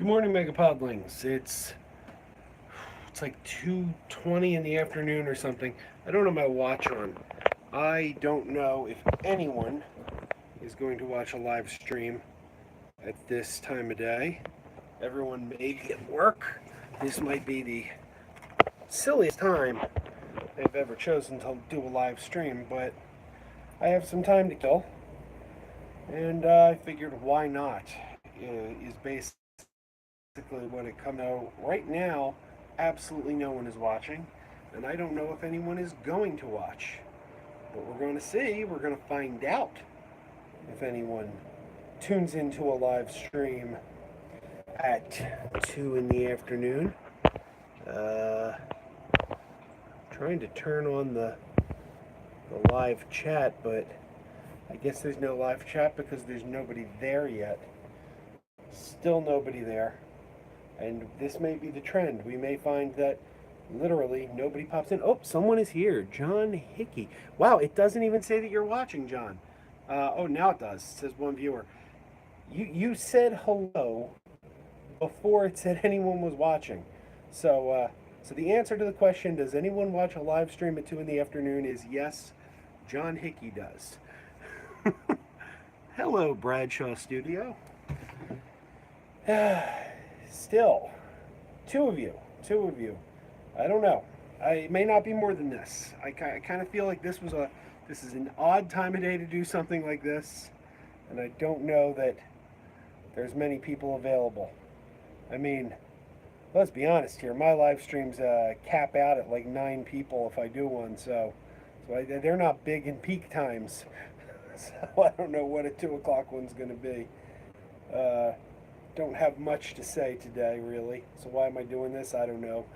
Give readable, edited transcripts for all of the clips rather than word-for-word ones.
Good morning, Megapodlings. It's like 2:20 in the afternoon or something. I don't have my watch on. I don't know if anyone is going to watch a live stream at this time of day. Everyone may be at work. This might be the silliest time they've ever chosen to do a live stream, but I have some time to kill, and I figured why not? Is basically what it comes to. Right now, absolutely no one is watching, and I don't know if anyone is going to watch. But we're going to see, we're going to find out if anyone tunes into a live stream at 2 in the afternoon. Uh, Trying to turn on the live chat, but I guess there's no live chat because there's nobody there yet. Still nobody there. And this may be the trend. We may find that literally nobody pops in. Oh, someone is here. John Hickey. Wow, it doesn't even say that you're watching, John. Oh, now it does. It says one viewer. You said hello before it said anyone was watching. So the answer to the question, does anyone watch a live stream at 2 in the afternoon, is yes, John Hickey does. Hello, Bradshaw Studio. Still, two of you. Two of you. I don't know. It may not be more than this. I kind of feel like this is an odd time of day to do something like this, and I don't know that there's many people available. I mean, let's be honest here. My live streams cap out at like 9 people if I do one, so they're not big in peak times. So I don't know what a 2 o'clock one's going to be. Uh, don't have much to say today, really. So why am I doing this? I don't know.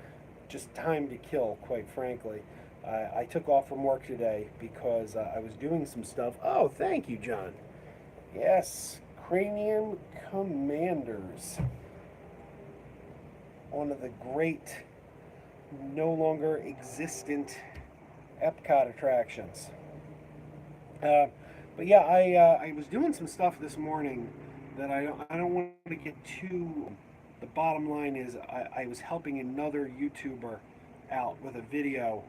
Just time to kill, quite frankly. I took off from work today because I was doing some stuff. Oh, thank you, John. Yes, Cranium Commanders. One of the great, no longer existent Epcot attractions. But yeah, I was doing some stuff this morning that I don't want to get too. The bottom line is I was helping another YouTuber out with a video,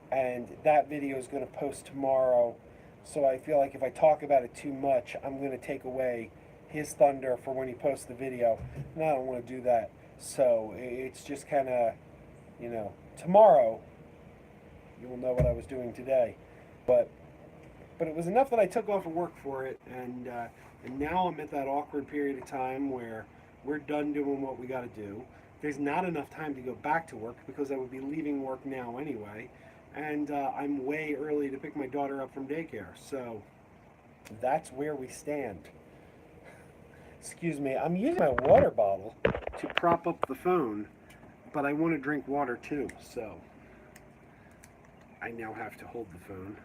and that video is going to post tomorrow. So I feel like if I talk about it too much, I'm going to take away his thunder for when he posts the video, and I don't want to do that. So it's just kind of, tomorrow you will know what I was doing today, but it was enough that I took off of work for it, and now I'm at that awkward period of time where we're done doing what we got to do. There's not enough time to go back to work because I would be leaving work now anyway, and I'm way early to pick my daughter up from daycare. So that's where we stand. Excuse me, I'm using my water bottle to prop up the phone, but I want to drink water too, so I now have to hold the phone.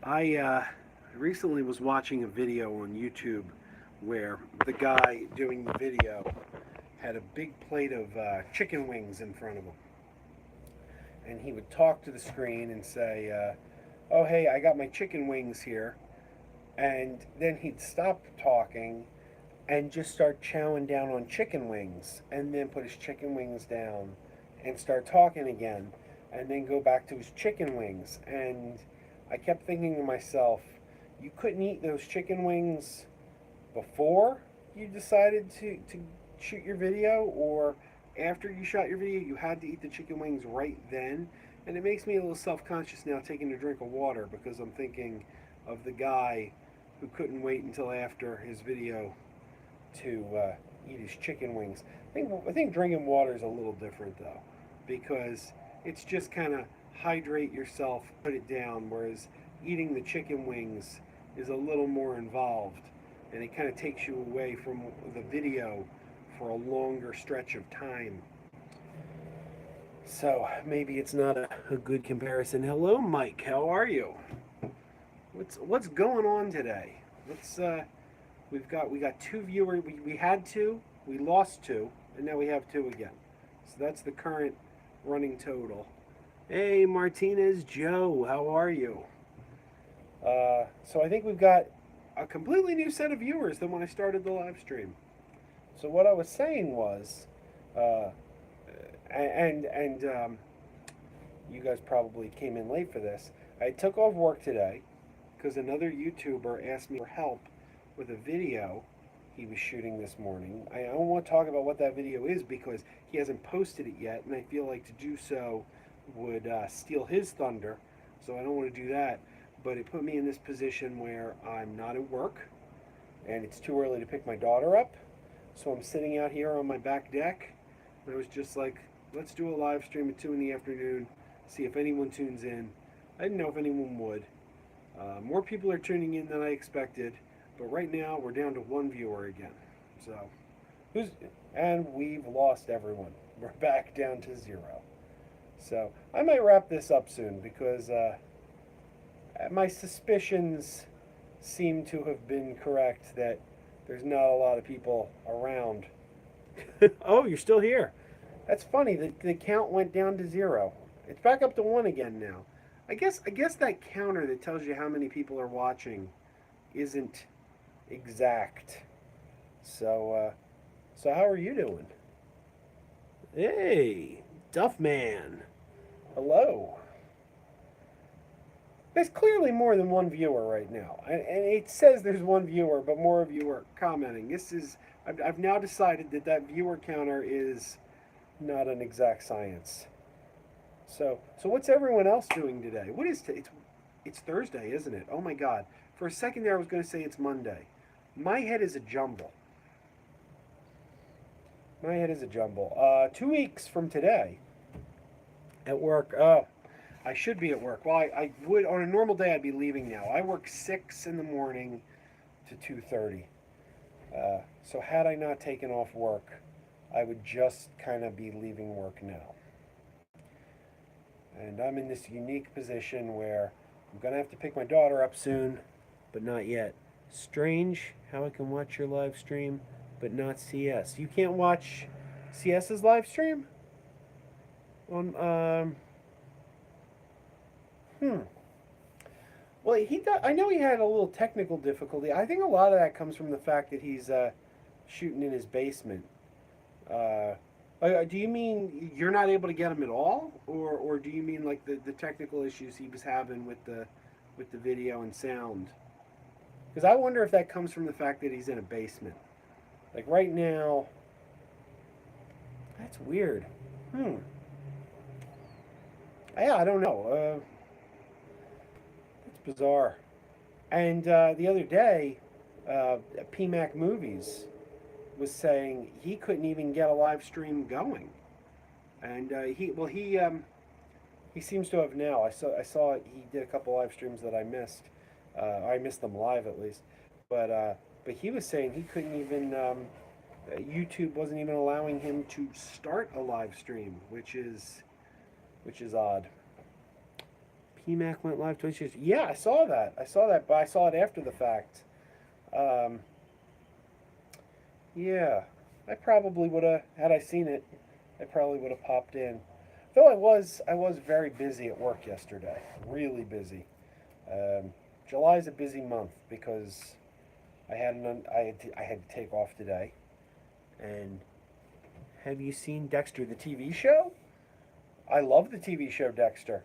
I recently was watching a video on YouTube where the guy doing the video had a big plate of chicken wings in front of him. And he would talk to the screen and say, oh, hey, I got my chicken wings here. And then he'd stop talking and just start chowing down on chicken wings, and then put his chicken wings down and start talking again, and then go back to his chicken wings. And I kept thinking to myself, you couldn't eat those chicken wings before you decided to shoot your video, or after you shot your video, you had to eat the chicken wings right then. And it makes me a little self-conscious now taking a drink of water because I'm thinking of the guy who couldn't wait until after his video to eat his chicken wings. I think drinking water is a little different though, because it's just kind of hydrate yourself, put it down, whereas eating the chicken wings is a little more involved, and it kind of takes you away from the video for a longer stretch of time. So maybe it's not a good comparison. Hello, Mike. How are you? What's going on today? We got 2 viewers. We had 2, we lost 2, and now we have 2 again. So that's the current running total. Hey, Martinez Joe, how are you? So I think we've got a completely new set of viewers than when I started the live stream. So what I was saying was, uh, and you guys probably came in late for this. I took off work today because another YouTuber asked me for help with a video he was shooting this morning. I don't want to talk about what that video is because he hasn't posted it yet, and I feel like to do so would steal his thunder. So I don't want to do that. But it put me in this position where I'm not at work, and it's too early to pick my daughter up. So I'm sitting out here on my back deck, and I was just like, let's do a live stream at 2 in the afternoon, see if anyone tunes in. I didn't know if anyone would. More people are tuning in than I expected, but right now we're down to one viewer again. So, and we've lost everyone. We're back down to 0. So I might wrap this up soon because my suspicions seem to have been correct that there's not a lot of people around. Oh, you're still here. That's funny. The count went down to 0. It's back up to 1 again now. I guess that counter that tells you how many people are watching isn't exact. So how are you doing? Hey, Duffman. Hello. There's clearly more than one viewer right now, and it says there's one viewer, but more of you are commenting. I've now decided that viewer counter is not an exact science. So what's everyone else doing today? It's Thursday, isn't it? Oh my God! For a second there, I was going to say it's Monday. My head is a jumble. My head is a jumble. 2 weeks from today, at work. Oh, I should be at work. Well, I would on a normal day. I'd be leaving now. I work 6 in the morning to 2:30. So had I not taken off work, I would just kind of be leaving work now. And I'm in this unique position where I'm going to have to pick my daughter up soon, but not yet. Strange how I can watch your live stream, but not CS. You can't watch CS's live stream? On, hmm. Well, I know he had a little technical difficulty. I think a lot of that comes from the fact that he's shooting in his basement. Uh, do you mean you're not able to get him at all, or do you mean like the technical issues he was having with the video and sound? Because I wonder if that comes from the fact that he's in a basement. Like right now, that's weird. Yeah, I don't know. It's bizarre. And the other day, PMac Movies was saying he couldn't even get a live stream going, and he seems to have now. I saw he did a couple live streams that I missed. I missed them live at least, but he was saying he couldn't even. YouTube wasn't even allowing him to start a live stream, which is odd. PMac went live twice. Yeah, I saw that. But I saw it after the fact. Um, yeah, I probably would have had I seen it. I probably would have popped in. Though I was very busy at work yesterday. Really busy. July's a busy month because I had to take off today. And have you seen Dexter the TV show? I love the TV show Dexter.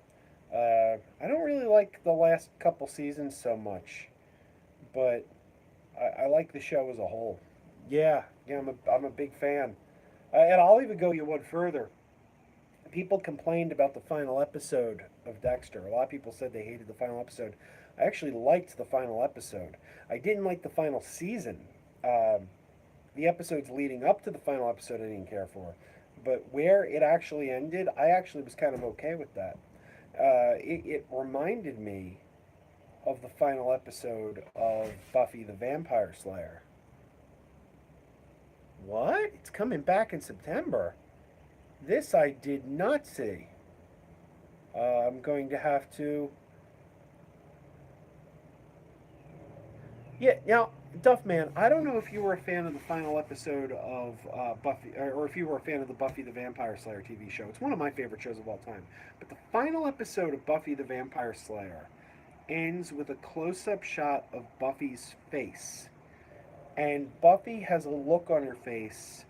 I don't really like the last couple seasons so much, but I like the show as a whole. Yeah, I'm a big fan. And I'll even go you one further. People complained about the final episode of Dexter. A lot of people said they hated the final episode. I actually liked the final episode. I didn't like the final season. The episodes leading up to the final episode I didn't care for. But where it actually ended, I actually was kind of okay with that. It reminded me of the final episode of Buffy the Vampire Slayer. What? It's coming back in September. This I did not see. I'm going to have to. Yeah, now, Duffman, I don't know if you were a fan of the final episode of Buffy, or if you were a fan of the Buffy the Vampire Slayer TV show. It's one of my favorite shows of all time. But the final episode of Buffy the Vampire Slayer ends with a close-up shot of Buffy's face. And Buffy has a look on her face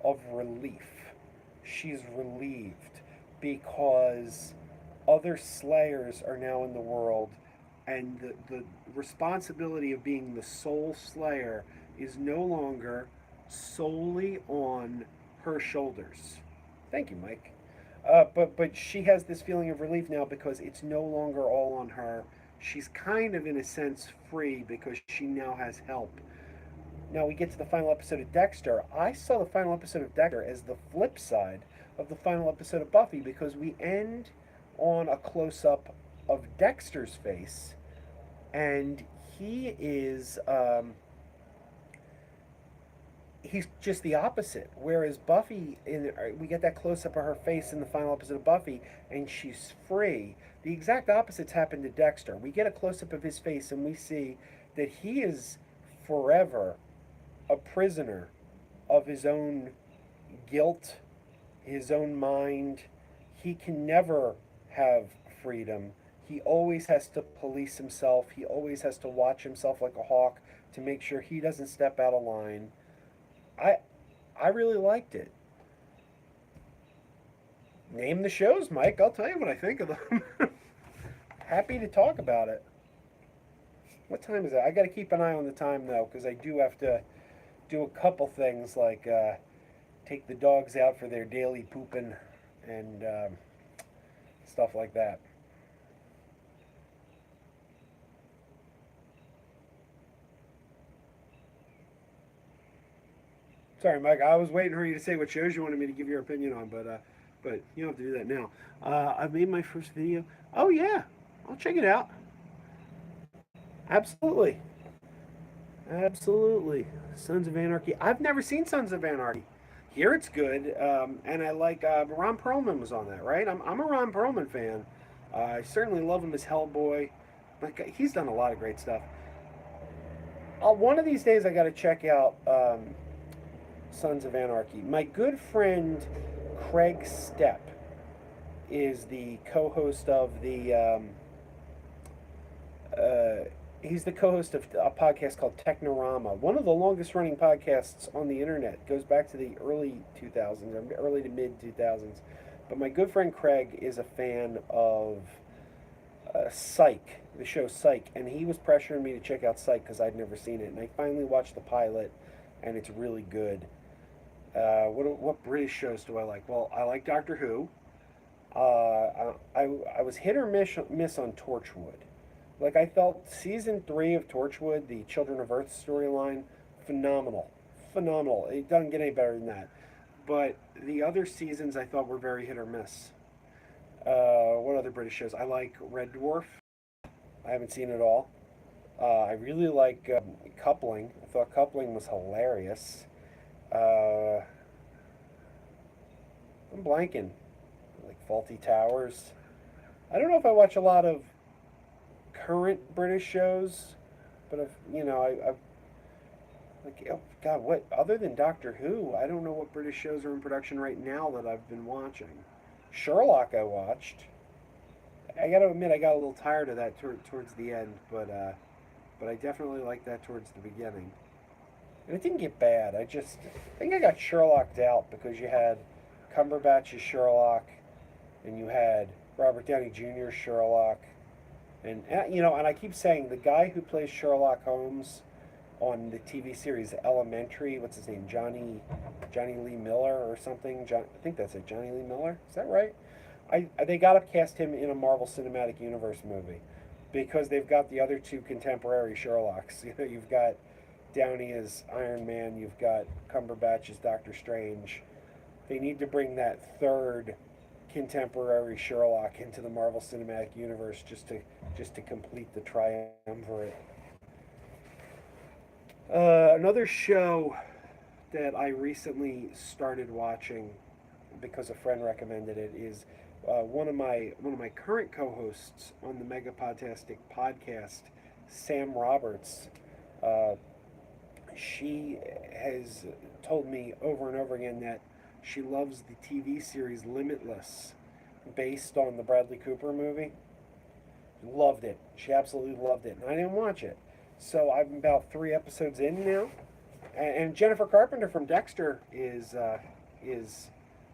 of relief. She's relieved because other Slayers are now in the world, and the responsibility of being the sole Slayer is no longer solely on her shoulders. Thank you, Mike. But she has this feeling of relief now because it's no longer all on her. She's kind of, in a sense, free because she now has help. Now we get to the final episode of Dexter. I saw the final episode of Dexter as the flip side of the final episode of Buffy because we end on a close up of Dexter's face, and he is he's just the opposite. Whereas Buffy, we get that close up of her face in the final episode of Buffy, and she's free. The exact opposites happen to Dexter. We get a close up of his face, and we see that he is forever a prisoner of his own guilt, his own mind. He can never have freedom. He always has to police himself. He always has to watch himself like a hawk to make sure he doesn't step out of line. I I really liked it. Name the shows, Mike. I'll tell you what I think of them. Happy to talk about it. What time is it? I got to keep an eye on the time though, because I do have to do a couple things like take the dogs out for their daily pooping and stuff like that. Sorry, Mike. I was waiting for you to say what shows you wanted me to give your opinion on, but you don't have to do that now. I've made my first video. Oh yeah, I'll check it out. Absolutely, absolutely. Sons of Anarchy. I've never seen Sons of Anarchy. Here it's good, and I like Ron Perlman was on that, right? I'm a Ron Perlman fan. I certainly love him as Hellboy. Like he's done a lot of great stuff. One of these days I got to check out Sons of Anarchy. My good friend Craig Stepp is the co-host of the. He's the co-host of a podcast called Technorama, one of the longest-running podcasts on the internet. It goes back to the early 2000s, or early to mid 2000s. But my good friend Craig is a fan of Psych, the show Psych, and he was pressuring me to check out Psych because I'd never seen it. And I finally watched the pilot, and it's really good. What British shows do I like? Well, I like Doctor Who. I was hit or miss on Torchwood. Like I felt season 3 of Torchwood, the Children of Earth storyline, phenomenal, phenomenal. It doesn't get any better than that. But the other seasons I thought were very hit or miss. What other British shows? I like Red Dwarf. I haven't seen it all. I really like Coupling. I thought Coupling was hilarious. Uh, I'm blanking. Like Faulty Towers. I don't know if I watch a lot of current British shows, but I've like, oh God, what other than Doctor Who? I don't know what British shows are in production right now that I've been watching. Sherlock, I watched. I got to admit, I got a little tired of that towards the end, but I definitely liked that towards the beginning. And it didn't get bad. I think I got Sherlocked out because you had Cumberbatch as Sherlock, and you had Robert Downey Jr. Sherlock, and I keep saying the guy who plays Sherlock Holmes on the TV series Elementary, what's his name, Johnny Lee Miller or something. I think that's it, Johnny Lee Miller. Is that right? They got to cast him in a Marvel Cinematic Universe movie because they've got the other two contemporary Sherlocks. You've got Downey as Iron Man. You've got Cumberbatch as Doctor Strange. They need to bring that third contemporary Sherlock into the Marvel Cinematic Universe just to complete the triumvirate. Another show that I recently started watching because a friend recommended it is one of my current co-hosts on the Megapodtastic podcast, Sam Roberts. Uh, she has told me over and over again that she loves the TV series Limitless, based on the Bradley Cooper movie. Loved it. She absolutely loved it, and I didn't watch it. So I'm about 3 episodes in now, and Jennifer Carpenter from Dexter is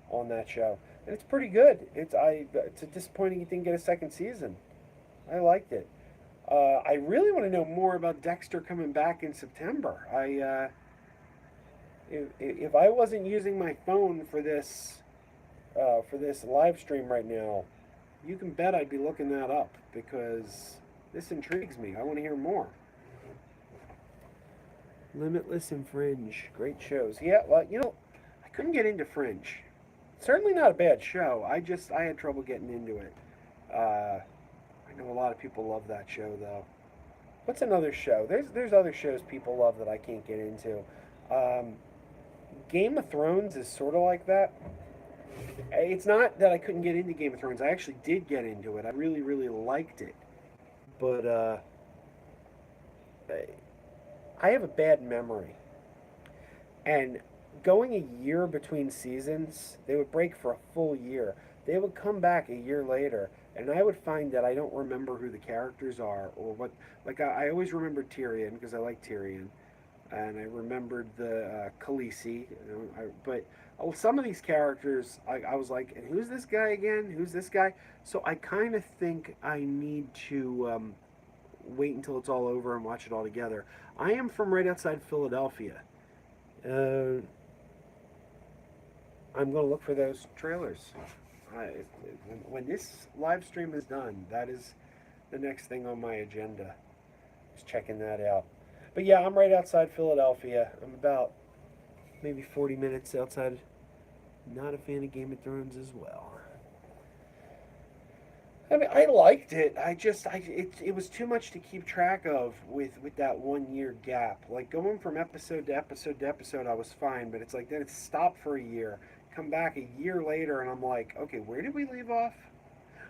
on that show, and it's pretty good. It's a disappointing it didn't get a second season. I liked it. I really want to know more about Dexter coming back in September. If I wasn't using my phone for this live stream right now, you can bet I'd be looking that up because this intrigues me. I want to hear more. Limitless and Fringe, great shows. Yeah, well, I couldn't get into Fringe. Certainly not a bad show. I had trouble getting into it. I know a lot of people love that show though. What's another show? There's other shows people love that I can't get into. Um, Game of Thrones is sort of like that. It's not that I couldn't get into Game of Thrones. I actually did get into it. I really, really liked it. But I have a bad memory. And going a year between seasons, they would break for a full year. They would come back a year later, and I would find that I don't remember who the characters are or what. Like, I always remembered Tyrion because I like Tyrion, and I remembered the Khaleesi. But some of these characters, I was like, and who's this guy again? Who's this guy? So I kind of think I need to wait until it's all over and watch it all together. I am from right outside Philadelphia. Uh, I'm going to look for those trailers. I, when this live stream is done, that is the next thing on my agenda. Just checking that out. But yeah, I'm right outside Philadelphia. I'm about maybe 40 minutes outside. Not a fan of Game of Thrones as well. I mean, I liked it. It was too much to keep track of with that 1 year gap. Like going from episode to episode to episode, I was fine, but it's like then it stopped for a year, come back a year later, and I'm like, okay, where did we leave off?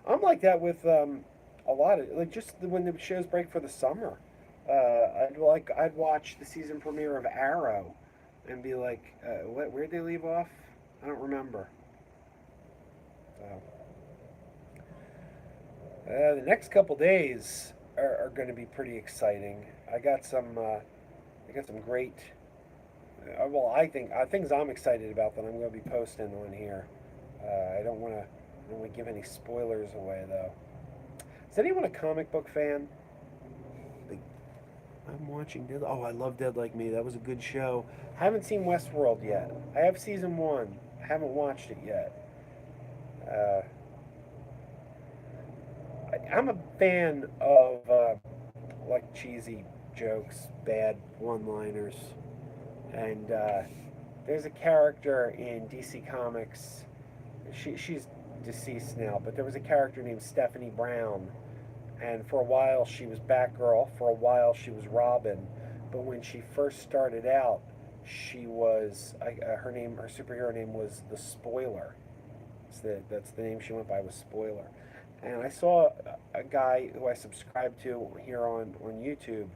I'm like that with a lot of like just when the shows break for the summer. I'd watch the season premiere of Arrow, and be like, what? Where'd they leave off? I don't remember. So. The next couple days are going to be pretty exciting. I got some great. Well, I think things I'm excited about that I'm going to be posting on here. I don't want to give any spoilers away though. Is anyone a comic book fan? Like, I'm watching Dead. Oh, I love Dead Like Me. That was a good show. Haven't seen Westworld yet. I have season one. I haven't watched it yet. Uh, I'm a fan of like cheesy jokes, bad one-liners, and there's a character in DC Comics. She's deceased now, but there was a character named Stephanie Brown, and for a while she was Batgirl. For a while she was Robin, but when she first started out, she was her superhero name was the Spoiler. That's the name she went by, was Spoiler. And I saw a guy who I subscribed to here on YouTube,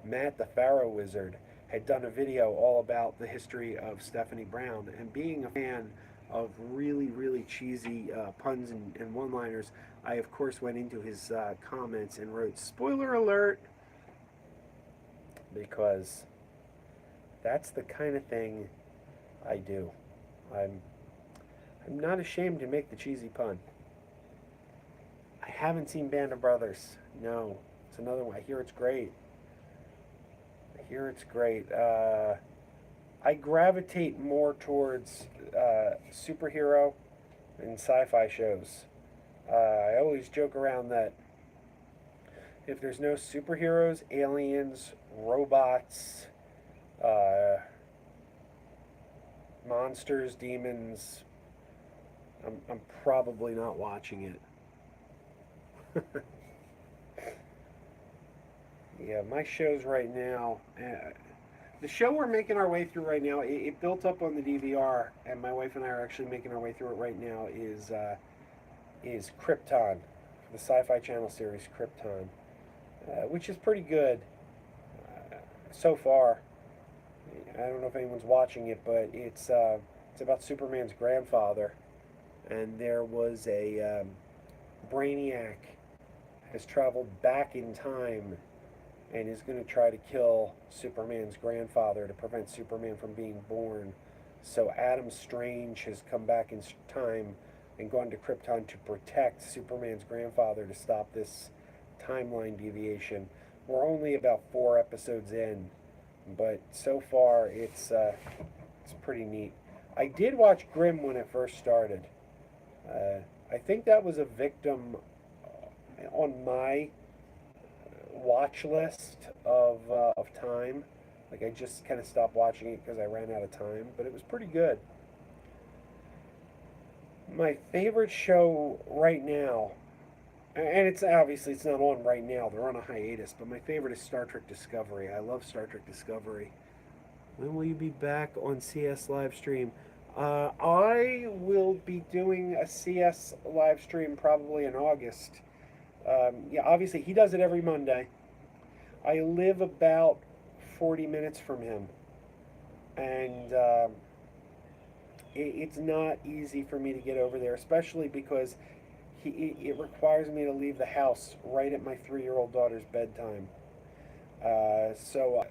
Matt the Pharaoh Wizard, had done a video all about the history of Stephanie Brown. And being a fan of really, really cheesy puns and one liners, I of course went into his comments and wrote, "Spoiler alert," because that's the kind of thing I do. I'm, I'm not ashamed to make the cheesy pun. I haven't seen Band of Brothers. No, it's another one. I hear it's great. I hear it's great. I gravitate more towards superhero and sci-fi shows. I always joke around that if there's no superheroes, aliens, robots, uh, monsters, demons, I'm probably not watching it. Yeah, my shows right now. The show we're making our way through right now, it built up on the DVR, and my wife and I are actually making our way through it right now. Is Krypton, the Sci-Fi Channel series Krypton, which is pretty good so far. I don't know if anyone's watching it, but it's about Superman's grandfather, and there was a Brainiac has traveled back in time and is going to try to kill Superman's grandfather to prevent Superman from being born. So Adam Strange has come back in time and gone to Krypton to protect Superman's grandfather to stop this timeline deviation. We're only about 4 episodes in, but so far it's pretty neat. I did watch Grimm when it first started. I think that was a victim on my watch list of time. Like I just kind of stopped watching it because I ran out of time, but it was pretty good. My favorite show right now, and it's obviously it's not on right now. They're on a hiatus, but my favorite is Star Trek Discovery. I love Star Trek Discovery. When will you be back on CS live stream? I will be doing a CS live stream probably in August. Yeah, obviously he does it every Monday. I live about 40 minutes from him, and it's not easy for me to get over there, especially because it requires me to leave the house right at my 3-year-old daughter's bedtime. So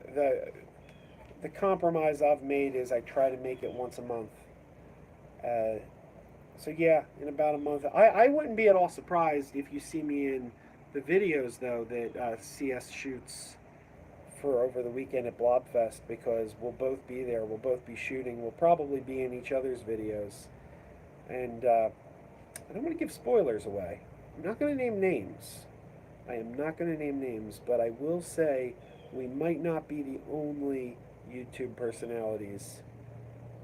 the compromise I've made is I try to make it once a month. So yeah, in about a month. I wouldn't be at all surprised if you see me in the videos though that CS shoots for over the weekend at Blobfest, because we'll both be there. We'll both be shooting. We'll probably be in each other's videos, and I don't want to give spoilers away. I'm not going to name names. I am not going to name names, but I will say we might not be the only YouTube personalities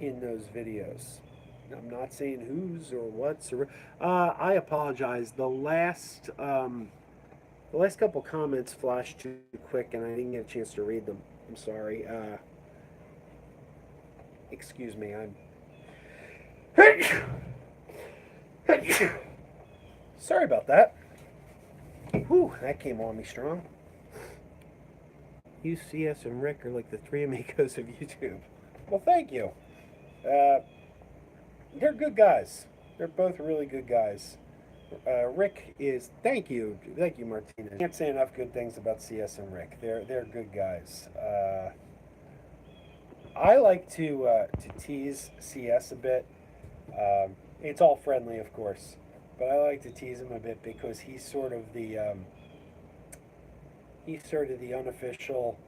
in those videos. I'm not saying who's or what's or. I apologize. The last couple comments flashed too quick, and I didn't get a chance to read them. I'm sorry. Excuse me. I'm. Sorry about that. Whew, that came on me strong. You, CS, and Rick are like the three amigos of YouTube. Well, thank you. They're good guys. They're both really good guys. Rick is thank you, Martina. I can't say enough good things about CS and Rick. They're good guys. I like to tease CS a bit. It's all friendly, of course, but I like to tease him a bit because he's sort of the unofficial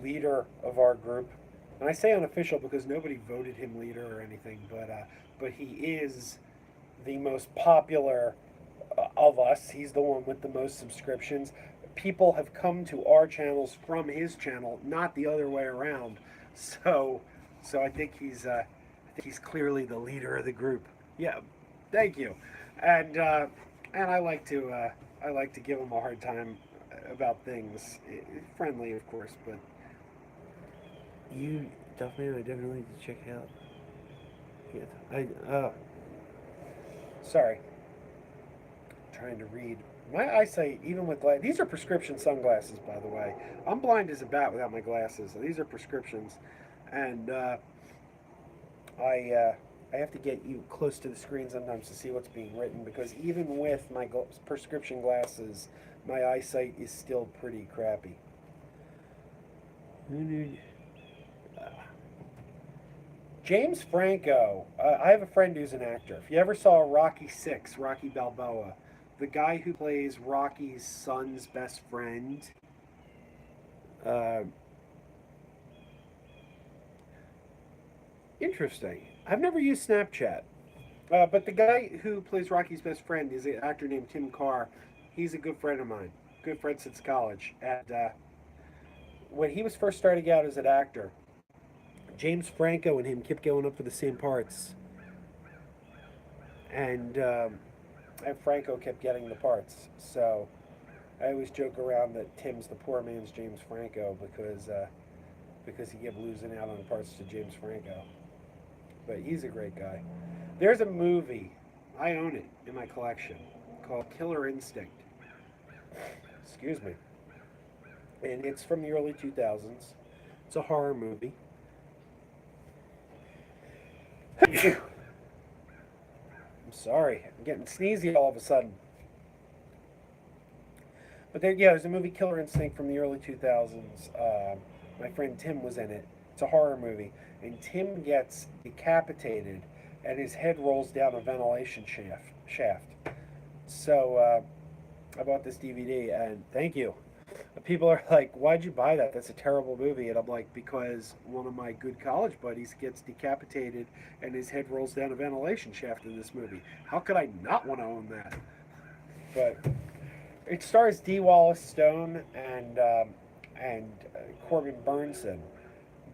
leader of our group. And I say unofficial because nobody voted him leader or anything, but he is the most popular of us. He's the one with the most subscriptions. People have come to our channels from his channel, not the other way around. So I think he's clearly the leader of the group. Yeah, thank you. And I like to give him a hard time about things, friendly of course, but you definitely need to check out. Yeah, sorry, I'm trying to read. My eyesight, even with these are prescription sunglasses, by the way. I'm blind as a bat without my glasses. So these are prescriptions, and I have to get you close to the screen sometimes to see what's being written, because even with my prescription glasses, my eyesight is still pretty crappy. James Franco. I have a friend who's an actor. If you ever saw Rocky 6, Rocky Balboa, the guy who plays Rocky's son's best friend, interesting. I've never used Snapchat. But the guy who plays Rocky's best friend is an actor named Tim Carr. He's a good friend of mine. Good friend since college. And when he was first starting out as an actor, James Franco and him kept going up for the same parts. And Franco kept getting the parts. So I always joke around that Tim's the poor man's James Franco because he kept losing out on parts to James Franco. But he's a great guy. There's a movie, I own it in my collection, called Killer Instinct. Excuse me. And it's from the early 2000s. It's a horror movie. I'm sorry, I'm getting sneezy all of a sudden. But there's a movie Killer Instinct from the early 2000s. My friend Tim was in it. It's a horror movie, and Tim gets decapitated, and his head rolls down a ventilation shaft. So I bought this DVD, and thank you. People are like, "Why'd you buy that? That's a terrible movie." And I'm like, "Because one of my good college buddies gets decapitated, and his head rolls down a ventilation shaft in this movie. How could I not want to own that?" But it stars D. Wallace Stone and Corbin Burnson,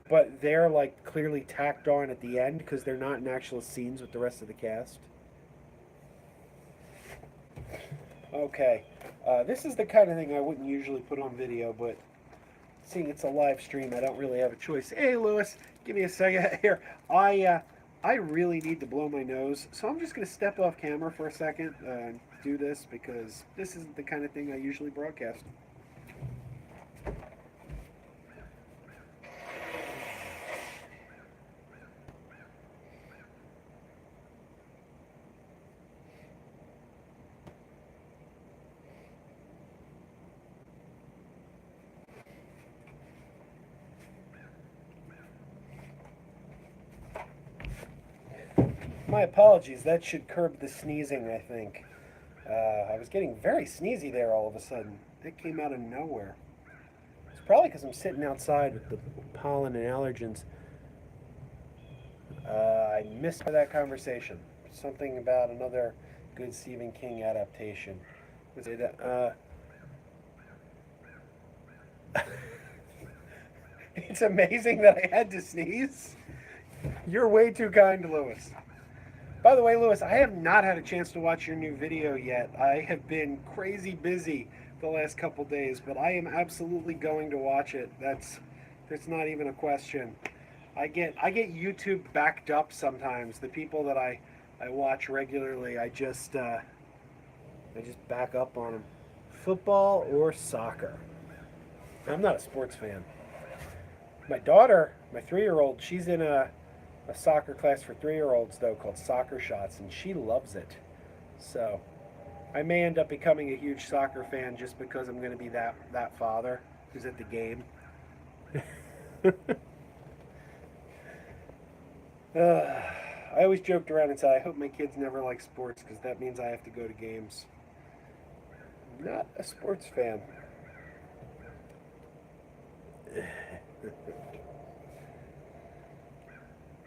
but they're like clearly tacked on at the end because they're not in actual scenes with the rest of the cast. Okay, this is the kind of thing I wouldn't usually put on video, but seeing it's a live stream, I don't really have a choice. Hey, Lewis, give me a second here. I really need to blow my nose, so I'm just going to step off camera for a second and do this because this isn't the kind of thing I usually broadcast. My apologies. That should curb the sneezing, I think. I was getting very sneezy there all of a sudden. It came out of nowhere. It's probably because I'm sitting outside with the pollen and allergens. I missed that conversation. Something about another good Stephen King adaptation. Was it? It's amazing that I had to sneeze. You're way too kind, Lewis. By the way, Lewis, I have not had a chance to watch your new video yet. I have been crazy busy the last couple days, but I am absolutely going to watch it. That's not even a question. I get YouTube backed up sometimes. The people that I watch regularly, I just back up on them. Football or soccer? I'm not a sports fan. My daughter, my 3-year-old, she's in a soccer class for 3-year-olds though called Soccer Shots, and she loves it. So I may end up becoming a huge soccer fan just because I'm going to be that father who's at the game. I always joked around and said I hope my kids never like sports because that means I have to go to games. I'm not a sports fan.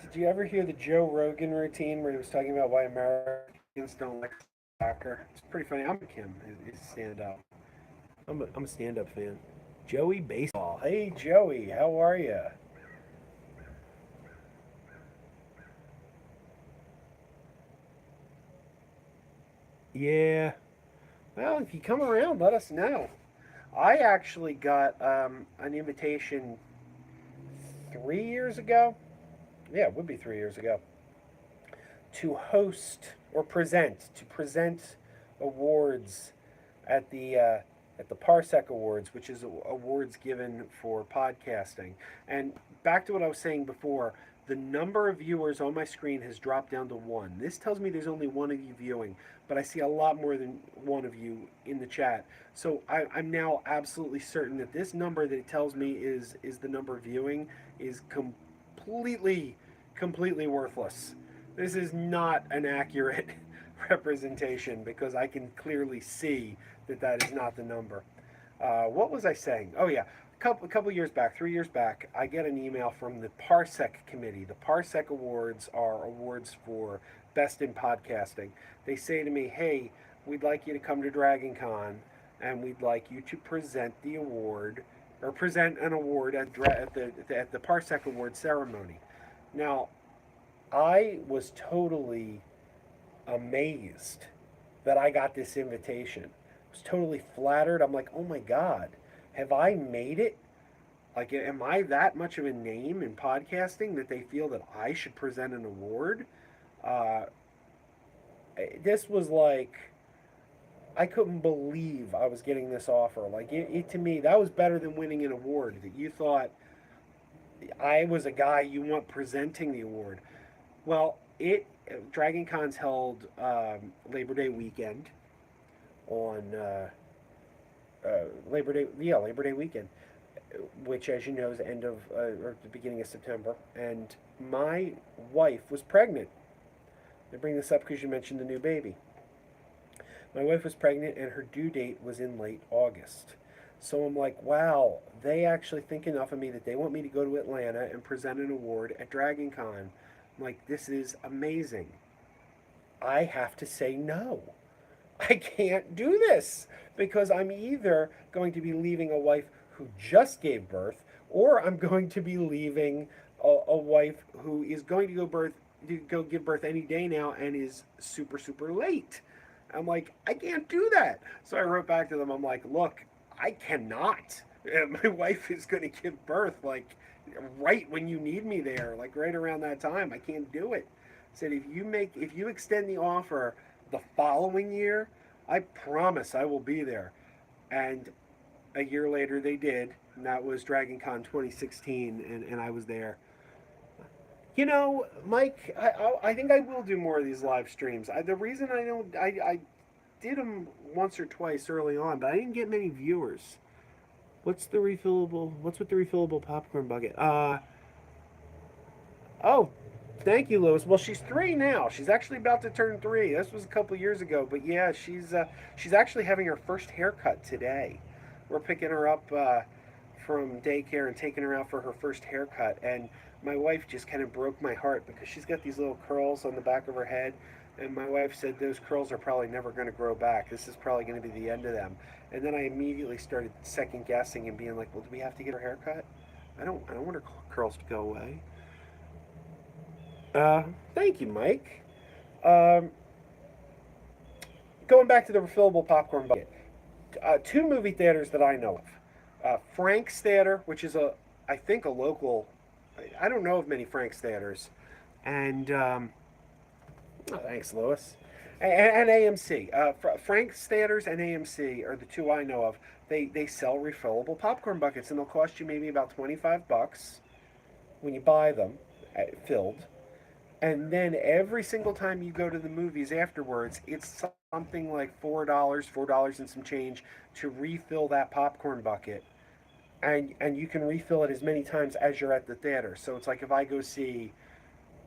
Did you ever hear the Joe Rogan routine where he was talking about why Americans don't like soccer? It's pretty funny. I'm like him. He's stand up. I'm a stand up fan. Joey Baseball. Hey Joey, how are you? Yeah. Well, if you come around, let us know. I actually got an invitation 3 years ago. Yeah, it would be 3 years ago to host or present awards at the Parsec Awards, which is awards given for podcasting. And back to what I was saying before, the number of viewers on my screen has dropped down to one. This tells me there's only one of you viewing, but I see a lot more than one of you in the chat. So I'm now absolutely certain that this number that it tells me is the number viewing is completely worthless. This is not an accurate representation because I can clearly see that that is not the number. What was I saying? Oh yeah, a couple years back, 3 years back, I get an email from the Parsec committee. The Parsec Awards are awards for best in podcasting. They say to me, "Hey, we'd like you to come to Dragon Con, and we'd like you to present the award or present an award at the Parsec Award ceremony." Now, I was totally amazed that I got this invitation. I was totally flattered. I'm like, oh my God, have I made it? Like, am I that much of a name in podcasting that they feel that I should present an award? Uh, this was like, I couldn't believe I was getting this offer. Like, to me, that was better than winning an award. That you thought I was a guy you want presenting the award. Well, Dragon Con's held Labor Day weekend on Labor Day weekend, which, as you know, is the end of or the beginning of September. And my wife was pregnant. I bring this up because you mentioned the new baby. My wife was pregnant, and her due date was in late August. So I'm like, wow, they actually think enough of me that they want me to go to Atlanta and present an award at Dragon Con. I'm like, this is amazing. I have to say no. I can't do this because I'm either going to be leaving a wife who just gave birth, or I'm going to be leaving a wife who is going to go give birth any day now and is super super late. I'm like, I can't do that. So I wrote back to them. I'm like, look, I cannot. My wife is going to give birth like right when you need me there, like right around that time. I can't do it. I said, if you extend the offer the following year, I promise I will be there. And a year later they did, and that was Dragon Con 2016, and I was there. You know, Mike, I think I will do more of these live streams. The reason I don't, I did them once or twice early on, but I didn't get many viewers. What's with the refillable popcorn bucket? Oh, thank you, Lois. Well, she's 3 now. She's actually about to turn 3. This was a couple years ago, but yeah, she's actually having her first haircut today. We're picking her up from daycare and taking her out for her first haircut, and my wife just kind of broke my heart because she's got these little curls on the back of her head, and my wife said those curls are probably never going to grow back. This is probably going to be the end of them. And then I immediately started second guessing and being like, well, do we have to get her haircut? I don't want her curls to go away. Thank you, Mike. Um, Going back to the refillable popcorn bucket, 2 movie theaters that I know of. Frank's Theater, which is I think a local. I don't know of many Frank's theaters, and oh, thanks, Lewis, and AMC. Frank's Theaters and AMC are the 2 I know of. They sell refillable popcorn buckets, and they'll cost you maybe about $25 when you buy them filled. And then every single time you go to the movies afterwards, it's something like $4 and some change to refill that popcorn bucket. And you can refill it as many times as you're at the theater. So it's like if I go see,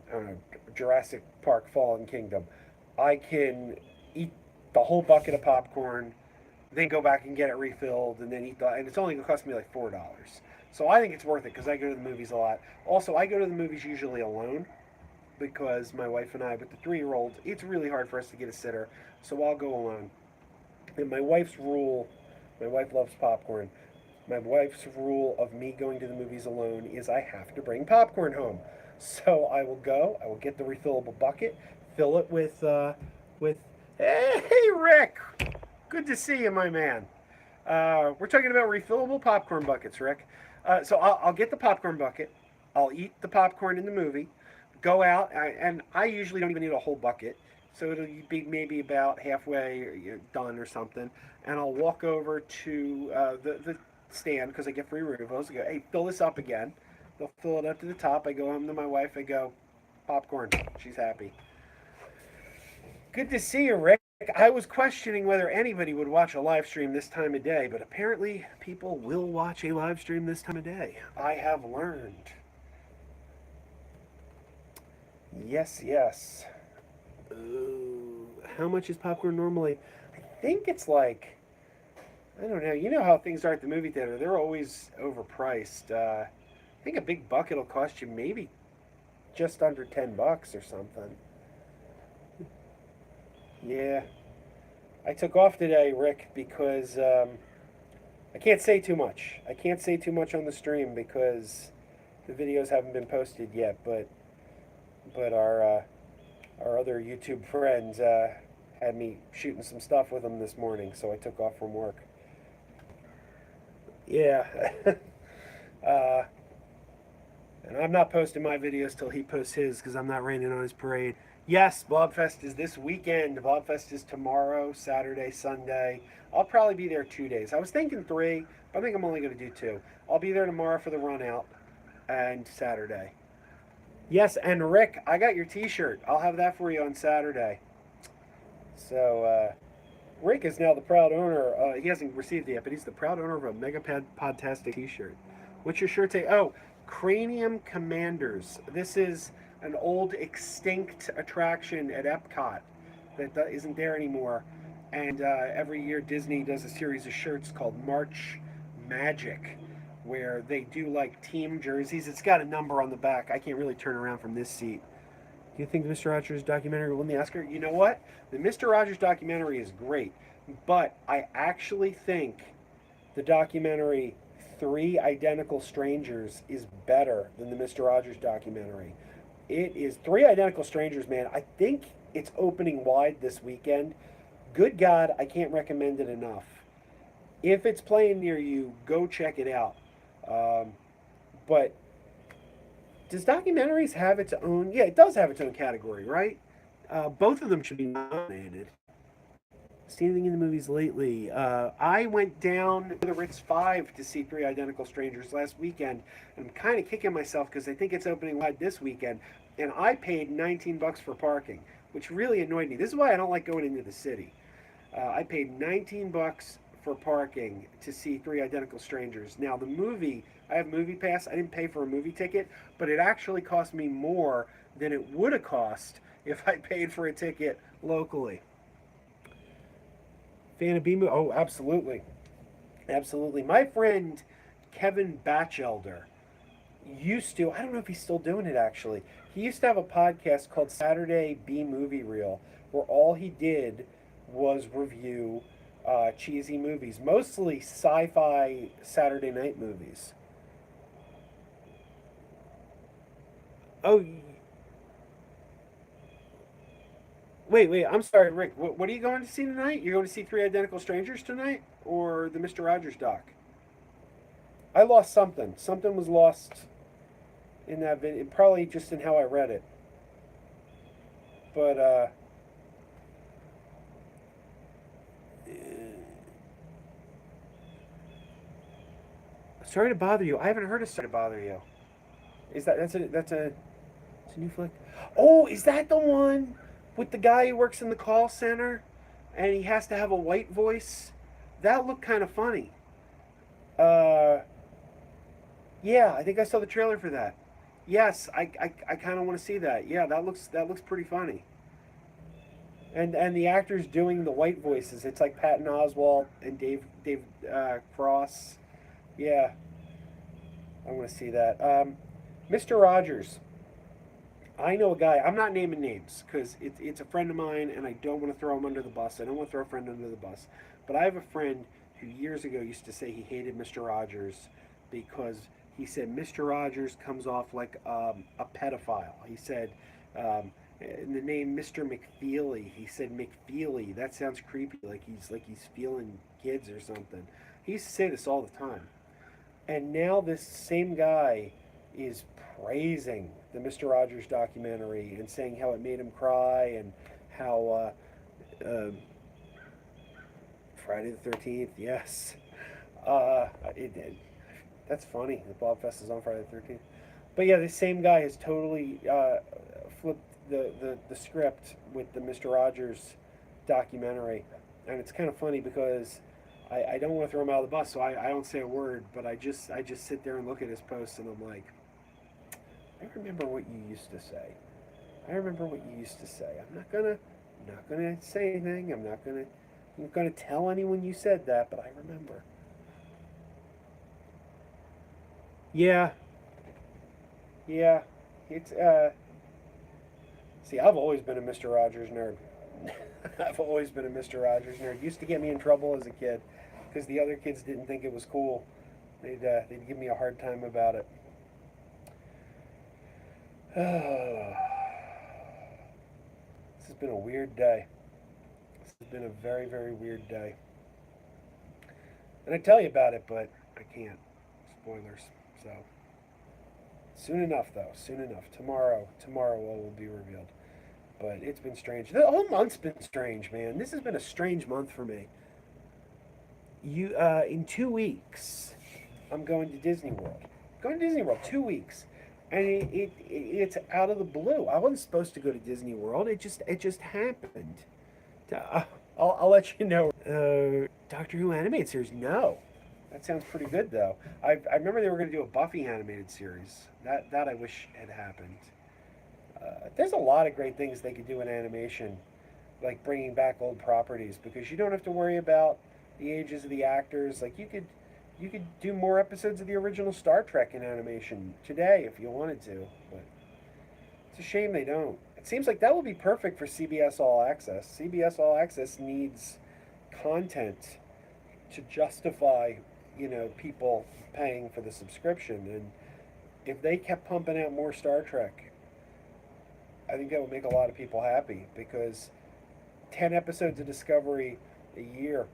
I don't know, Jurassic Park Fallen Kingdom, I can eat the whole bucket of popcorn, then go back and get it refilled, and then and it's only going to cost me like $4. So I think it's worth it because I go to the movies a lot. Also, I go to the movies usually alone because my wife and I, with the 3-year-old, it's really hard for us to get a sitter, so I'll go alone. And my wife loves popcorn. My wife's rule of me going to the movies alone is I have to bring popcorn home. So I will get the refillable bucket, fill it with, hey, Rick! Good to see you, my man. We're talking about refillable popcorn buckets, Rick. So I'll get the popcorn bucket. I'll eat the popcorn in the movie, go out, and I usually don't even need a whole bucket. So it'll be maybe about halfway done or something. And I'll walk over to the stand because I get free refills. I go, hey, fill this up again. They'll fill it up to the top. I go home to my wife. I go, popcorn. She's happy. Good to see you, Rick. I was questioning whether anybody would watch a live stream this time of day, but apparently people will watch a live stream this time of day. I have learned. Yes, yes. How much is popcorn normally? I think it's like, I don't know. You know how things are at the movie theater. They're always overpriced. I think a big bucket will cost you maybe just under $10 or something. Yeah. I took off today, Rick, because I can't say too much. I can't say too much on the stream because the videos haven't been posted yet. But our other YouTube friends had me shooting some stuff with them this morning, so I took off from work. Yeah. uh, and I'm not posting my videos till he posts his because I'm not raining on his parade. Yes, Blobfest is this weekend. Blobfest is tomorrow, Saturday, Sunday. I'll probably be there 2 days. I was thinking 3, but I think I'm only going to do 2. I'll be there tomorrow for the run out and Saturday. Yes, and Rick, I got your T-shirt. I'll have that for you on Saturday. So Rick is now the proud owner. He hasn't received it yet, but he's the proud owner of a Mega Podtastic T-shirt. What's your shirt say? Oh, Cranium Commanders. This is an old extinct attraction at Epcot that isn't there anymore. And every year Disney does a series of shirts called March Magic, where they do like team jerseys. It's got a number on the back. I can't really turn around from this seat. Do you think the Mr. Rogers documentary will win the Oscar? You know what? The Mr. Rogers documentary is great, but I actually think the documentary Three Identical Strangers is better than the Mr. Rogers documentary. It is Three Identical Strangers, man. I think it's opening wide this weekend. Good God, I can't recommend it enough. If it's playing near you, go check it out. But does documentaries have its own? Yeah, it does have its own category, right? Both of them should be nominated. See anything in the movies lately? I went down to the Ritz 5 to see Three Identical Strangers last weekend. And I'm kind of kicking myself because I think it's opening wide this weekend. And I paid $19 for parking, which really annoyed me. This is why I don't like going into the city. I paid $19 for parking to see Three Identical Strangers. Now, the movie, I have Movie Pass. I didn't pay for a movie ticket, but it actually cost me more than it would have cost if I paid for a ticket locally. Fan of B-movie? Oh, absolutely. Absolutely. My friend Kevin Batchelder used to, I don't know if he's still doing it actually, he used to have a podcast called Saturday B-Movie Reel, where all he did was review cheesy movies, mostly sci-fi Saturday night movies. Oh, wait, I'm sorry, Rick. What are you going to see tonight? You're going to see Three Identical Strangers tonight, or the Mr. Rogers doc? I lost something. Something was lost in that video, probably just in how I read it. But sorry to bother you. I haven't heard of Sorry to Bother You. Is that's a it's a new flick? Oh, is that the one with the guy who works in the call center and he has to have a white voice? That looked kind of funny. Uh, yeah, I think I saw the trailer for that. Yes, I kind of want to see that. Yeah, that looks pretty funny. And the actors doing the white voices, it's like Patton Oswalt and Dave Cross. Yeah, I want to see that. Mr. Rogers. I know a guy. I'm not naming names because it's a friend of mine, and I don't want to throw him under the bus. I don't want to throw a friend under the bus. But I have a friend who years ago used to say he hated Mr. Rogers because he said Mr. Rogers comes off like a pedophile. He said in the name Mr. McFeely. He said McFeely. That sounds creepy, like he's feeling kids or something. He used to say this all the time. And now this same guy is praising the Mr. Rogers documentary and saying how it made him cry and how Friday the 13th, yes, it did. That's funny. The Bob Fest is on Friday the 13th. But yeah, this same guy has totally flipped the script with the Mr. Rogers documentary. And it's kind of funny because I don't want to throw him out of the bus, so I don't say a word, but I just sit there and look at his posts and I'm like, I remember what you used to say. I remember what you used to say. I'm not gonna say anything. I'm not gonna tell anyone you said that, but I remember. Yeah, yeah. It's See, I've always been a Mr. Rogers nerd. I've always been a Mr. Rogers nerd. Used to get me in trouble as a kid because the other kids didn't think it was cool. They'd give me a hard time about it. This has been a weird day. This has been a very, very weird day. And I tell you about it, but I can't. Spoilers. So soon enough, though. Soon enough. Tomorrow, all will be revealed. But it's been strange. The whole month's been strange, man. This has been a strange month for me. In 2 weeks, I'm going to Disney World. Going to Disney World 2 weeks, and it's out of the blue. I wasn't supposed to go to Disney World. It just happened. I'll let you know. Doctor Who animated series? No. That sounds pretty good though. I remember they were going to do a Buffy animated series. That I wish had happened. There's a lot of great things they could do in animation, like bringing back old properties, because you don't have to worry about the ages of the actors. Like you could do more episodes of the original Star Trek in animation today if you wanted to, but it's a shame they don't. It seems like that would be perfect for CBS All Access. CBS All Access needs content to justify, people paying for the subscription. And if they kept pumping out more Star Trek, I think that would make a lot of people happy, because 10 episodes of Discovery a year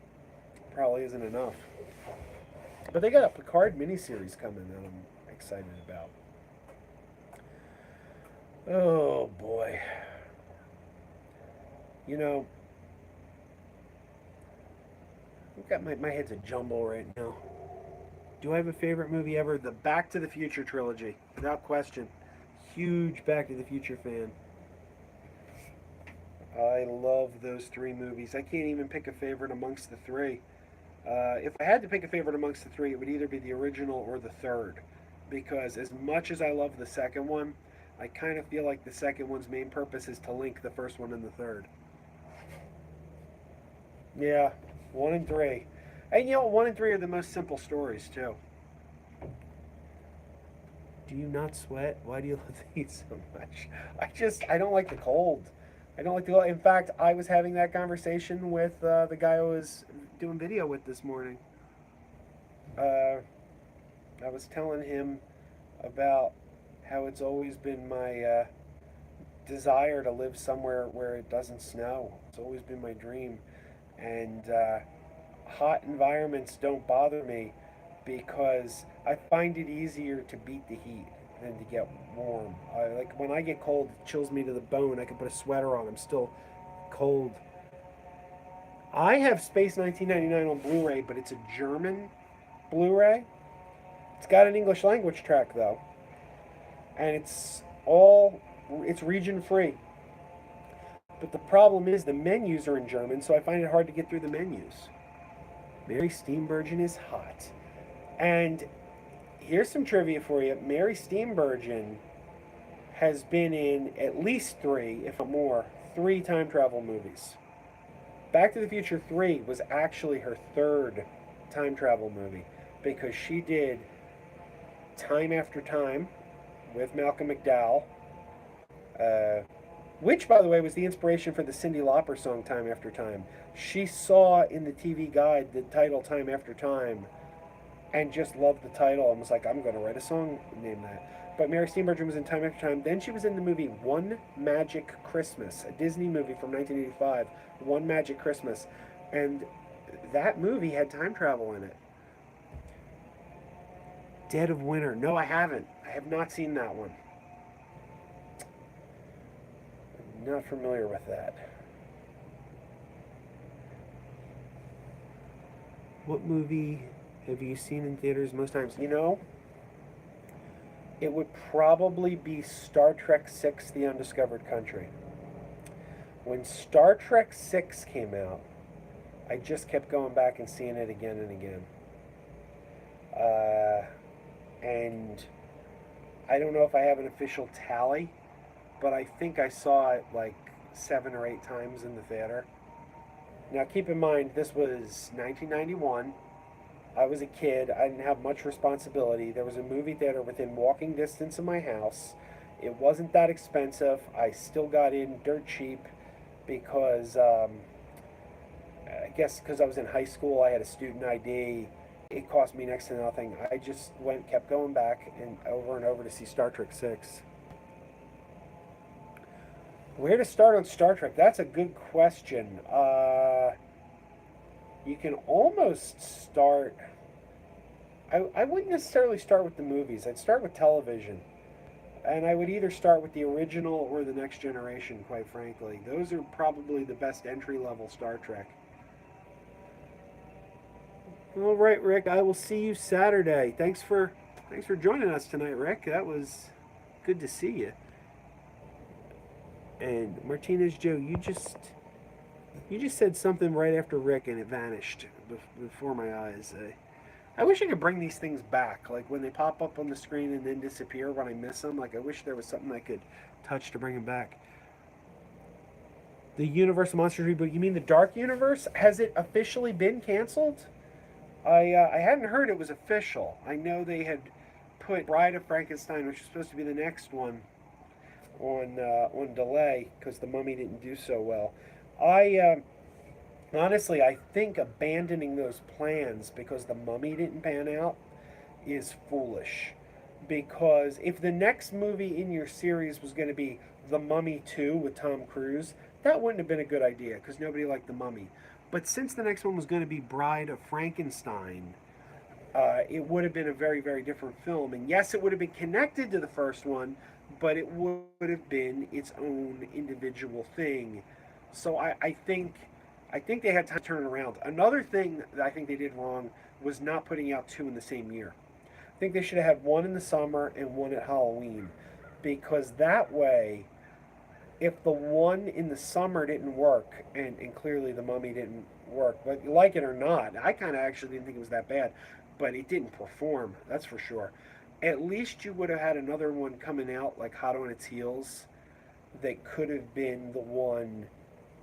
probably isn't enough. But they got a Picard miniseries coming that I'm excited about. Oh boy. You know, I've got my head's a jumble right now. Do I have a favorite movie ever? The Back to the Future trilogy, without question. Huge Back to the Future fan. I love those three movies. I can't even pick a favorite amongst the three. If I had to pick a favorite amongst the three, it would either be the original or the third. Because as much as I love the second one, I kind of feel like the second one's main purpose is to link the first one and the third. Yeah, one and three. And one and three are the most simple stories, too. Do you not sweat? Why do you love the heat so much? I don't like the cold. I don't like the cold. In fact, I was having that conversation with the guy I was doing video with this morning. Uh, I was telling him about how it's always been my desire to live somewhere where it doesn't snow. It's always been my dream. And hot environments don't bother me because I find it easier to beat the heat than to get warm. Like when I get cold, it chills me to the bone. I can put a sweater on. I'm still cold. I have Space 1999 on Blu-ray, but it's a German Blu-ray. It's got an English language track though, and it's region free. But the problem is the menus are in German, so I find it hard to get through the menus. Mary Steenburgen is hot. And here's some trivia for you. Mary Steenburgen has been in at least three, if not more, three time travel movies. Back to the Future 3 was actually her third time travel movie, because she did Time After Time with Malcolm McDowell, which, by the way, was the inspiration for the Cyndi Lauper song Time After Time. She saw in the TV guide the title Time After Time and just loved the title and was like, I'm going to write a song named that. But Mary Steenburgen was in Time After Time. Then she was in the movie One Magic Christmas, a Disney movie from 1985, One Magic Christmas. And that movie had time travel in it. Dead of Winter. No, I haven't. I have not seen that one. I'm not familiar with that. What movie have you seen in theaters most times? It would probably be Star Trek VI, The Undiscovered Country. When Star Trek VI came out, I just kept going back and seeing it again and again. And I don't know if I have an official tally, but I think I saw it like 7 or 8 times in the theater. Now keep in mind, this was 1991. I was a kid. I didn't have much responsibility. There was a movie theater within walking distance of my house. It wasn't that expensive. I still got in dirt cheap because I guess because I was in high school, I had a student ID. It cost me next to nothing. I just kept going back and over to see Star Trek 6. Where to start on Star Trek? That's a good question. You can almost start. I wouldn't necessarily start with the movies. I'd start with television. And I would either start with the original or the Next Generation, quite frankly. Those are probably the best entry-level Star Trek. All right, Rick, I will see you Saturday. Thanks for joining us tonight, Rick. That was good to see you. And Martinez Joe, you just You just said something right after Rick and it vanished before my eyes. I wish I could bring these things back, like when they pop up on the screen and then disappear when I miss them. Like I wish there was something I could touch to bring them back. The Universal Monsters reboot. You mean the Dark Universe? Has it officially been canceled? I hadn't heard it was official. I know they had put Bride of Frankenstein, which was supposed to be the next one, on delay because the Mummy didn't do so well. I honestly, I think abandoning those plans because the Mummy didn't pan out is foolish. Because if the next movie in your series was going to be The Mummy 2 with Tom Cruise, that wouldn't have been a good idea because nobody liked The Mummy. But since the next one was going to be Bride of Frankenstein, it would have been a very, very different film. And yes, it would have been connected to the first one, but it would have been its own individual thing. So I think they had time to turn it around. Another thing that I think they did wrong was not putting out two in the same year. I think they should have had one in the summer and one at Halloween, because that way, if the one in the summer didn't work, and clearly the Mummy didn't work, but you like it or not, I kind of actually didn't think it was that bad, but it didn't perform, that's for sure. At least you would have had another one coming out like hot on its heels that could have been the one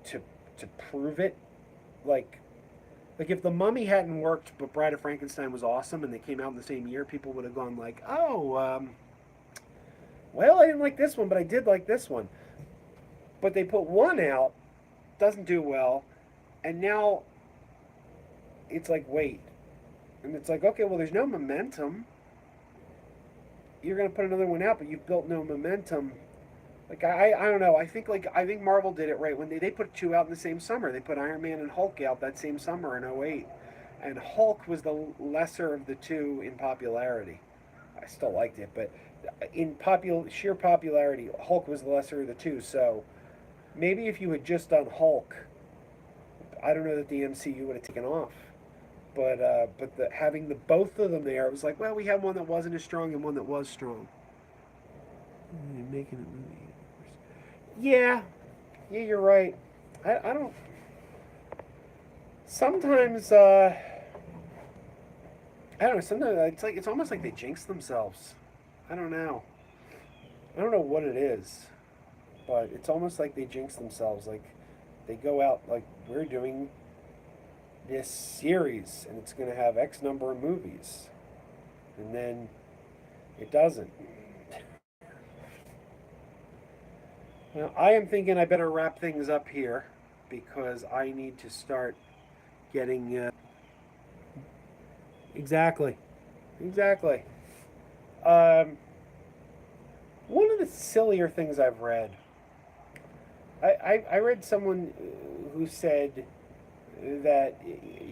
to to prove it. Like like if the Mummy hadn't worked, but Bride of Frankenstein was awesome, and they came out in the same year, people would have gone like, "Oh, well, I didn't like this one, but I did like this one." But they put one out, doesn't do well, and now it's like, wait, and it's like, okay, well, there's no momentum. You're gonna put another one out, but you've built no momentum. Like I don't know. I think Marvel did it right when they put two out in the same summer. They put Iron Man and Hulk out that same summer in '08, and Hulk was the lesser of the two in popularity. I still liked it, but in sheer popularity, Hulk was the lesser of the two. So maybe if you had just done Hulk, I don't know that the MCU would have taken off. But having the both of them there, it was like, well, we had one that wasn't as strong and one that was strong. Making it movie. Yeah, yeah, you're right. I don't. Sometimes I don't know. Sometimes it's almost like they jinx themselves. I don't know. I don't know what it is, but it's almost like they jinx themselves. Like they go out like we're doing this series and it's going to have X number of movies, and then it doesn't. Now, I am thinking I better wrap things up here because I need to start getting. Exactly. Exactly. Um, One of the sillier things I've read, I read someone who said that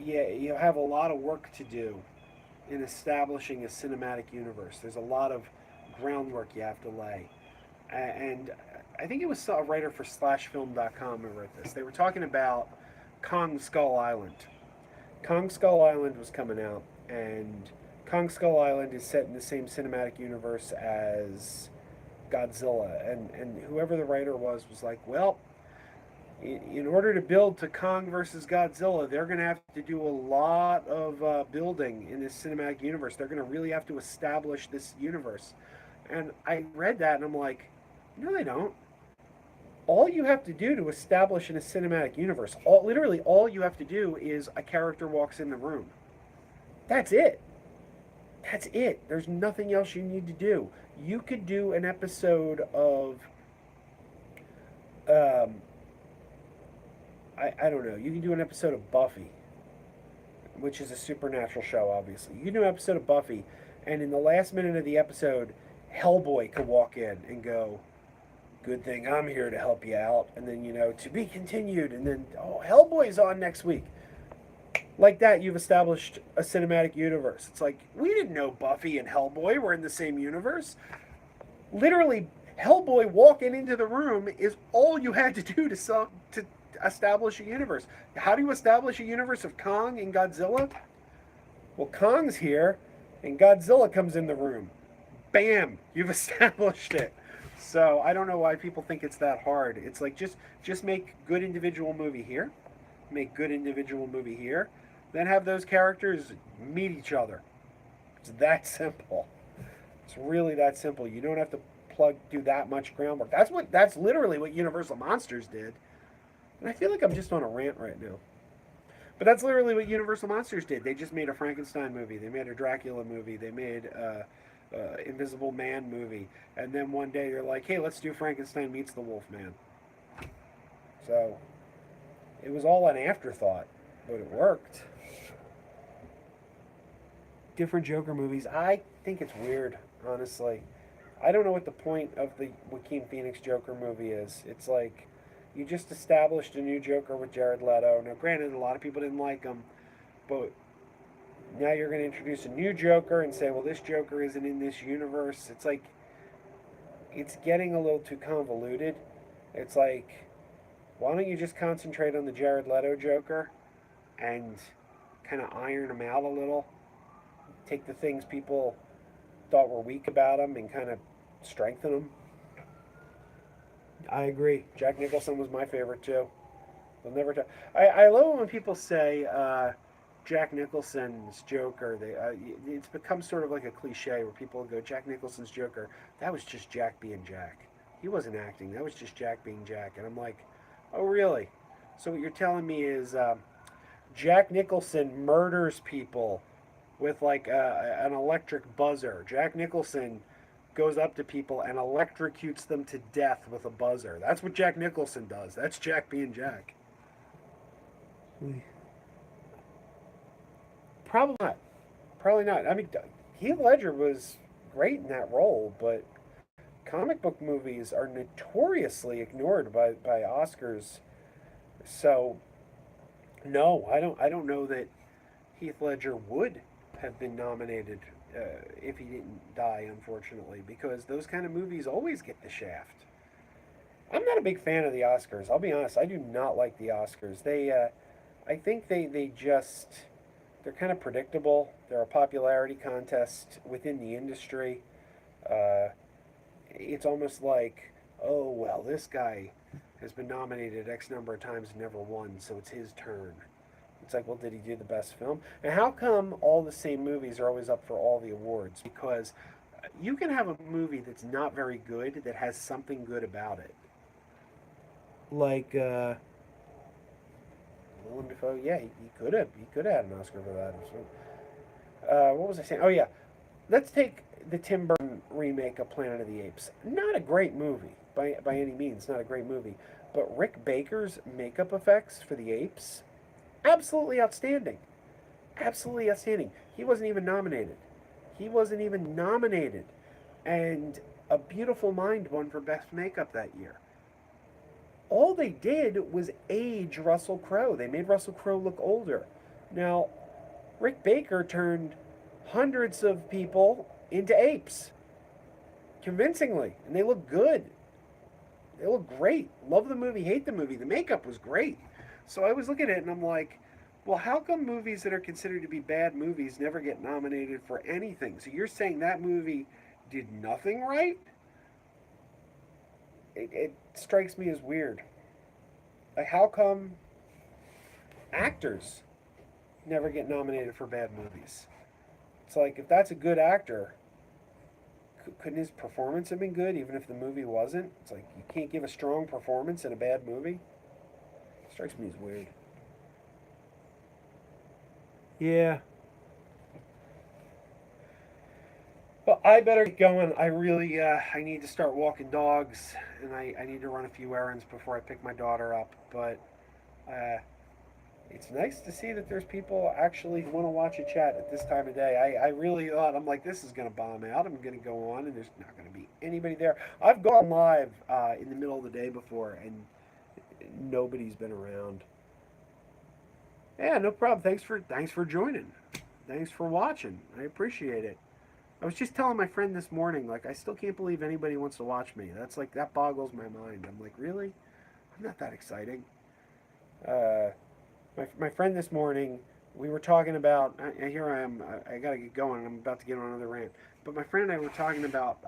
yeah, you have a lot of work to do in establishing a cinematic universe. There's a lot of groundwork you have to lay. And I think it was a writer for slashfilm.com who wrote this. They were talking about Kong Skull Island. Kong Skull Island was coming out, and Kong Skull Island is set in the same cinematic universe as Godzilla. And whoever the writer was like, well, in order to build to Kong versus Godzilla, they're going to have to do a lot of building in this cinematic universe. They're going to really have to establish this universe. And I read that and I'm like, no, they don't. All you have to do to establish in a cinematic universe, literally all you have to do is a character walks in the room. That's it. That's it. There's nothing else you need to do. You could do an episode of, I don't know, you can do an episode of Buffy, which is a supernatural show, obviously. You can do an episode of Buffy, and in the last minute of the episode, Hellboy could walk in and go, good thing I'm here to help you out. And then, to be continued. And then, oh, Hellboy's on next week. Like that, you've established a cinematic universe. It's like, we didn't know Buffy and Hellboy were in the same universe. Literally, Hellboy walking into the room is all you had to do to establish a universe. How do you establish a universe of Kong and Godzilla? Well, Kong's here, and Godzilla comes in the room. Bam! You've established it. So I don't know why people think it's that hard. It's like just make good individual movie here, make good individual movie here, then have those characters meet each other. It's that simple. It's really that simple. You don't have to do that much groundwork. That's literally what Universal Monsters did. And I feel like I'm just on a rant right now. But that's literally what Universal Monsters did. They just made a Frankenstein movie. They made a Dracula movie. They made Invisible Man movie. And then one day you're like, hey, let's do Frankenstein meets the Wolfman. So it was all an afterthought, but it worked. Different Joker movies. I think it's weird, honestly. I don't know what the point of the Joaquin Phoenix Joker movie is. It's like you just established a new Joker with Jared Leto. Now, granted, a lot of people didn't like him, but now you're going to introduce a new Joker and say, well, this Joker isn't in this universe. It's like, it's getting a little too convoluted. It's like, why don't you just concentrate on the Jared Leto Joker and kind of iron him out a little? Take the things people thought were weak about him and kind of strengthen them. I agree. Jack Nicholson was my favorite too. They'll never. I love when people say Jack Nicholson's Joker. It's become sort of like a cliche where people go, Jack Nicholson's Joker. That was just Jack being Jack. He wasn't acting. That was just Jack being Jack. And I'm like, oh really? So what you're telling me is Jack Nicholson murders people with like an electric buzzer. Jack Nicholson goes up to people and electrocutes them to death with a buzzer. That's what Jack Nicholson does. That's Jack being Jack. Probably not. Probably not. I mean, Heath Ledger was great in that role, but comic book movies are notoriously ignored by Oscars. So, no, I don't know that Heath Ledger would have been nominated if he didn't die, unfortunately, because those kind of movies always get the shaft. I'm not a big fan of the Oscars. I'll be honest. I do not like the Oscars. I think they just, they're kind of predictable. They're a popularity contest within the industry. It's almost like, oh well, this guy has been nominated X number of times and never won, so it's his turn. It's like, well, did he do the best film? And how come all the same movies are always up for all the awards? Because you can have a movie that's not very good that has something good about it. Like, Willem Dafoe, yeah, he could have had an Oscar for that. What was I saying? Oh yeah, let's take the Tim Burton remake of Planet of the Apes. Not a great movie by any means, not a great movie. But Rick Baker's makeup effects for the apes, absolutely outstanding. Absolutely outstanding. He wasn't even nominated. He wasn't even nominated. And A Beautiful Mind won for Best Makeup that year. All they did was age Russell Crowe. They made Russell Crowe look older. Now, Rick Baker turned hundreds of people into apes. Convincingly. And they look good. They look great. Love the movie, hate the movie. The makeup was great. So I was looking at it and I'm like, well, how come movies that are considered to be bad movies never get nominated for anything? So you're saying that movie did nothing right? It strikes me as weird. Like, how come actors never get nominated for bad movies? It's like, if that's a good actor, couldn't his performance have been good even if the movie wasn't? It's like, you can't give a strong performance in a bad movie? It strikes me as weird. Yeah. Well, I better get going. I really, I need to start walking dogs, and I need to run a few errands before I pick my daughter up. But it's nice to see that there's people actually who want to watch a chat at this time of day. I really thought, I'm like, this is going to bomb out. I'm going to go on, and there's not going to be anybody there. I've gone live in the middle of the day before, and nobody's been around. Yeah, no problem. Thanks for joining. Thanks for watching. I appreciate it. I was just telling my friend this morning, like, I still can't believe anybody wants to watch me. That's like, that boggles my mind. I'm like, really? I'm not that exciting. My friend this morning, we were talking about, here I am, I gotta get going, I'm about to get on another rant. But my friend and I were talking about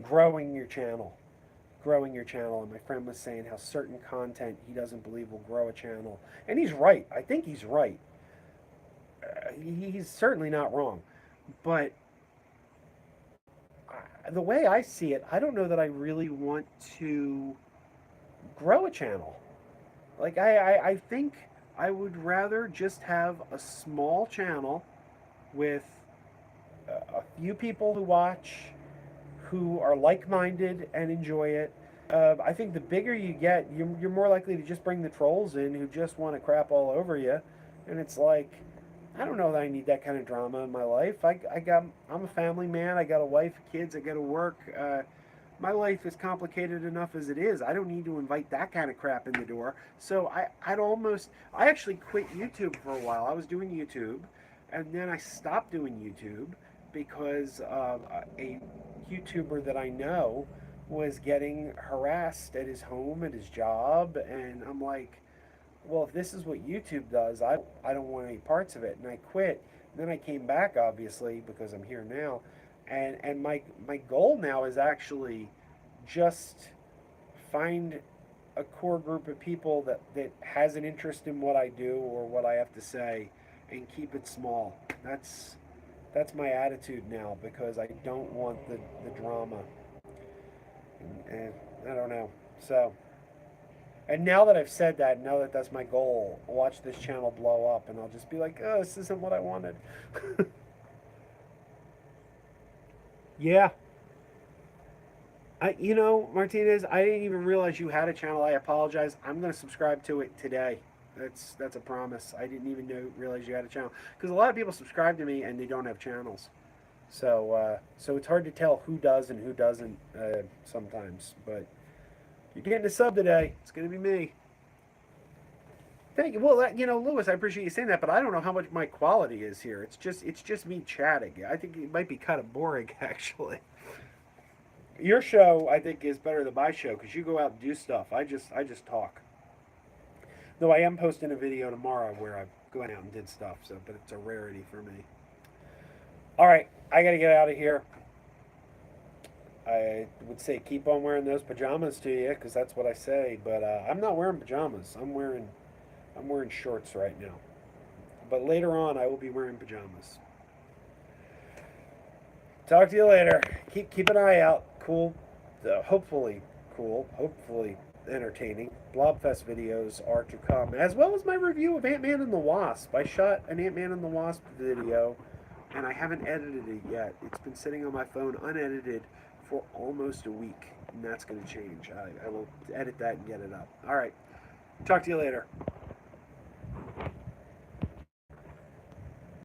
growing your channel. growing your channel, and my friend was saying how certain content he doesn't believe will grow a channel, and he's right. I think he's right. He's certainly not wrong, but the way I see it, I don't know that I really want to grow a channel. Like I think I would rather just have a small channel with a few people who watch, who are like-minded and enjoy it. I think the bigger you get, you're more likely to just bring the trolls in who just want to crap all over you, and it's like, I don't know that I need that kind of drama in my life. I'm a family man. I got a wife, kids. I got to work. My life is complicated enough as it is. I don't need to invite that kind of crap in the door. So I actually quit YouTube for a while. I was doing YouTube, and then I stopped doing YouTube because a YouTuber that I know was getting harassed at his home, at his job, and I'm like, well, if this is what YouTube does, I don't want any parts of it, and I quit. And then I came back, obviously, because I'm here now, and my goal now is actually just find a core group of people that has an interest in what I do or what I have to say, and keep it small. That's my attitude now, because I don't want the drama. And I don't know. So, and now that I've said that, now that that's my goal, I'll watch this channel blow up, and I'll just be like, oh, this isn't what I wanted. Yeah. Martinez, I didn't even realize you had a channel. I apologize. I'm going to subscribe to it today. That's a promise. I didn't even realize you had a channel, because a lot of people subscribe to me and they don't have channels. So it's hard to tell who does and who doesn't sometimes. But you're getting a sub today. It's going to be me. Thank you. Well, Lewis, I appreciate you saying that, but I don't know how much my quality is here. It's just me chatting. I think it might be kind of boring, actually. Your show, I think, is better than my show, because you go out and do stuff. I just talk. Though I am posting a video tomorrow where I go out and did stuff. So, but it's a rarity for me. All right, I got to get out of here. I would say keep on wearing those pajamas to you, because that's what I say. But I'm not wearing pajamas. I'm wearing shorts right now. But later on, I will be wearing pajamas. Talk to you later. Keep an eye out. Cool, hopefully cool, hopefully entertaining Blobfest videos are to come, as well as my review of Ant-Man and the Wasp. I shot an Ant-Man and the Wasp video, and I haven't edited it yet. It's been sitting on my phone unedited for almost a week, and that's going to change. I will edit that and get it up. All right. Talk to you later.